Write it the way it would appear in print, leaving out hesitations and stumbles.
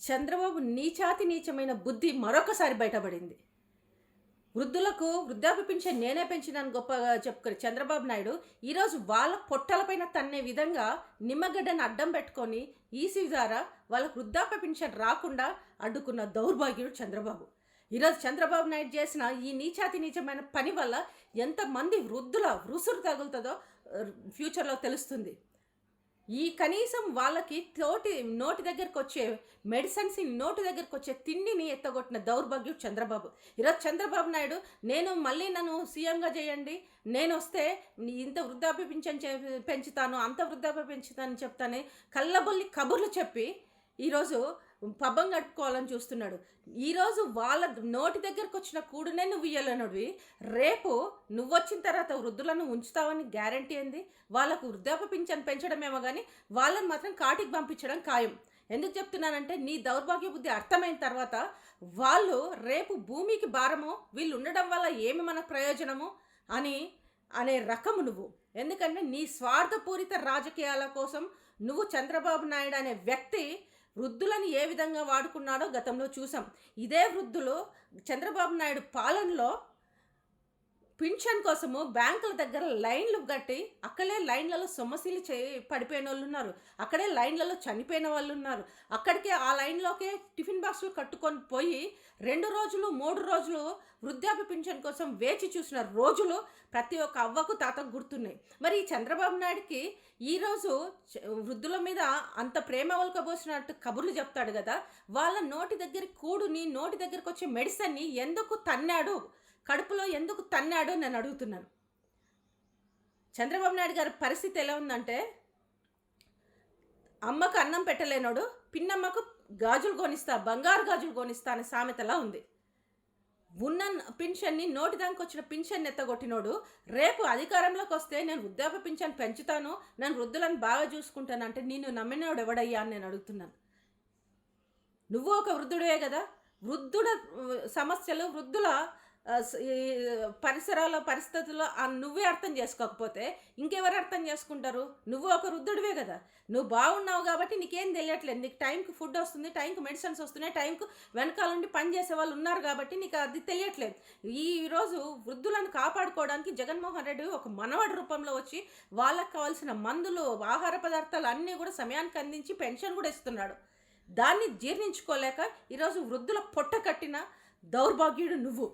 చంద్రబాబు నీచాతి నీచమైన బుద్ధి మరొకసారి బయటపడింది. వృద్ధులకు వృద్ధాప్య పింఛన్ నేనే పెంచినాను గొప్పగా చెప్పుకొని చంద్రబాబు నాయుడు ఈరోజు వాళ్ళ పొట్టలపైన తన్నే విధంగా నిమ్మగడ్డను అడ్డం పెట్టుకొని ఈసీ ద్వారా వాళ్ళకు వృద్ధాప్య పింఛన్ రాకుండా అడ్డుకున్న దౌర్భాగ్యుడు చంద్రబాబు. ఈరోజు చంద్రబాబు నాయుడు చేసిన ఈ నీచాతి నీచమైన పని వల్ల ఎంతమంది వృద్ధుల ఉసురు తగులుతుందో ఫ్యూచర్లో తెలుస్తుంది. ఈ కనీసం వాళ్ళకి నోటి దగ్గరకు వచ్చే మెడిసిన్స్, నోటి దగ్గరకు వచ్చే తిండిని ఎత్తగొట్టిన దౌర్భాగ్యం చంద్రబాబు. ఈరోజు చంద్రబాబు నాయుడు నన్ను సీఎంగా చేయండి, నేను వస్తే ఇంత వృద్ధాప్య పింఛన్ పెంచుతాను, అంత వృద్ధాప్య పెంచుతానని చెప్తాను కళ్ళబొల్లి కబుర్లు చెప్పి ఈరోజు పబ్బం గడుపుకోవాలని చూస్తున్నాడు. ఈరోజు వాళ్ళ నోటి దగ్గరకు వచ్చిన కూడునే నువ్వు ఇయ్యలేనుడివి, రేపు నువ్వు వచ్చిన తర్వాత వృద్ధులను ఉంచుతావని గ్యారంటీ ఏంది? వాళ్ళకు వృద్ధాప్య పింఛన్ పెంచడమేమో కానీ వాళ్ళని మాత్రం కాటికి పంపించడం ఖాయం. ఎందుకు చెప్తున్నానంటే నీ దౌర్భాగ్య బుద్ధి అర్థమైన తర్వాత వాళ్ళు రేపు భూమికి భారమో వీళ్ళు ఉండడం వల్ల ఏమి మనకు ప్రయోజనము అనే రకము నువ్వు. ఎందుకంటే నీ స్వార్థపూరిత రాజకీయాల కోసం నువ్వు చంద్రబాబు నాయుడు అనే వ్యక్తి వృద్ధులను ఏ విధంగా వాడుకున్నాడో గతంలో చూసాం. ఇదే వృద్ధులు చంద్రబాబు నాయుడు పాలనలో పింఛన్ కోసము బ్యాంకుల దగ్గర లైన్లు కట్టి అక్కడే లైన్లలో సొమ్మసిల్లి పడిపోయిన వాళ్ళు ఉన్నారు, అక్కడే లైన్లలో చనిపోయిన వాళ్ళు ఉన్నారు. అక్కడికే ఆ లైన్లోకే టిఫిన్ బాక్సులు కట్టుకొని పోయి 2 రోజులు 3 రోజులు వృద్ధాప్య పింఛన్ కోసం వేచి చూసిన రోజులు ప్రతి ఒక్క అవ్వకు తాతకు గుర్తున్నాయి. మరి ఈ చంద్రబాబు నాయుడికి ఈరోజు వృద్ధుల మీద అంత ప్రేమ వలకబోసినట్టు కబుర్లు చెప్తాడు కదా, వాళ్ళ నోటి దగ్గరికి వచ్చే మెడిసిన్ని ఎందుకు తన్నాడు, కడుపులో ఎందుకు తన్నాడో నేను అడుగుతున్నాను. చంద్రబాబు నాయుడు గారి పరిస్థితి ఎలా ఉందంటే, అమ్మకు అన్నం పెట్టలేనోడు పిన్నమ్మకు గాజులు కొనిస్తా, బంగారు గాజులు కొనిస్తా అనే సామెతలా ఉంది. ఉన్న పింఛన్ని నోటిదానికి వచ్చిన పింఛన్ ఎత్తగొట్టినోడు రేపు అధికారంలోకి వస్తే నేను వృద్ధాప్య పింఛన్ పెంచుతాను, నేను వృద్ధులను బాగా చూసుకుంటాను అంటే నిన్ను నమ్మినోడు ఎవడయ్యా అని నేను అడుగుతున్నాను. నువ్వు ఒక వృద్ధుడే కదా, వృద్ధుల సమస్యలు, వృద్ధుల పరిస్థితుల్లో నువ్వే అర్థం చేసుకోకపోతే ఇంకెవరు అర్థం చేసుకుంటారు? నువ్వు ఒక వృద్ధుడివే కదా, నువ్వు బాగున్నావు కాబట్టి నీకేం తెలియట్లేదు. నీకు టైంకి ఫుడ్ వస్తుంది, టైంకి మెడిసిన్స్ వస్తున్నాయి, టైంకు వెనకాల నుండి పని చేసే వాళ్ళు ఉన్నారు కాబట్టి నీకు అది తెలియట్లేదు. ఈరోజు వృద్ధులను కాపాడుకోవడానికి జగన్మోహన్ రెడ్డి ఒక మనవడి రూపంలో వచ్చి వాళ్ళకు కావాల్సిన మందులు, ఆహార పదార్థాలు అన్నీ కూడా సమయానికి అందించి పెన్షన్ కూడా ఇస్తున్నాడు. దాన్ని జీర్ణించుకోలేక ఈరోజు వృద్ధుల పొట్ట కట్టిన దౌర్భాగ్యుడు నువ్వు.